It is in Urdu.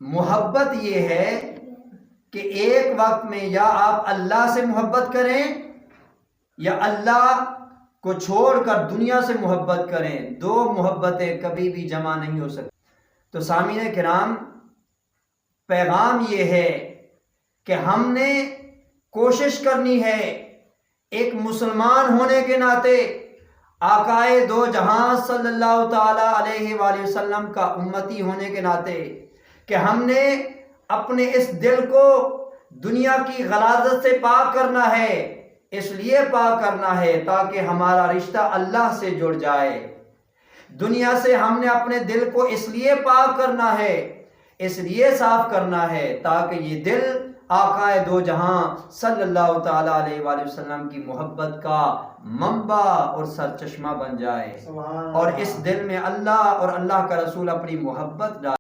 محبت یہ ہے کہ ایک وقت میں یا آپ اللہ سے محبت کریں یا اللہ کو چھوڑ کر دنیا سے محبت کریں، دو محبتیں کبھی بھی جمع نہیں ہو سکتی۔ تو سامعین کرام، پیغام یہ ہے کہ ہم نے کوشش کرنی ہے ایک مسلمان ہونے کے ناطے، آقائے دو جہاں صلی اللہ تعالی علیہ وآلہ وسلم کا امتی ہونے کے ناطے، کہ ہم نے اپنے اس دل کو دنیا کی غلاظت سے پاک کرنا ہے۔ اس لیے پاک کرنا ہے تاکہ ہمارا رشتہ اللہ سے جڑ جائے۔ دنیا سے ہم نے اپنے دل کو اس لیے پاک کرنا ہے، اس لیے صاف کرنا ہے تاکہ یہ دل آقائے دو جہاں صلی اللہ تعالی علیہ وآلہ وسلم کی محبت کا منبع اور سرچشمہ بن جائے، اور اس دل میں اللہ اور اللہ کا رسول اپنی محبت ڈالے۔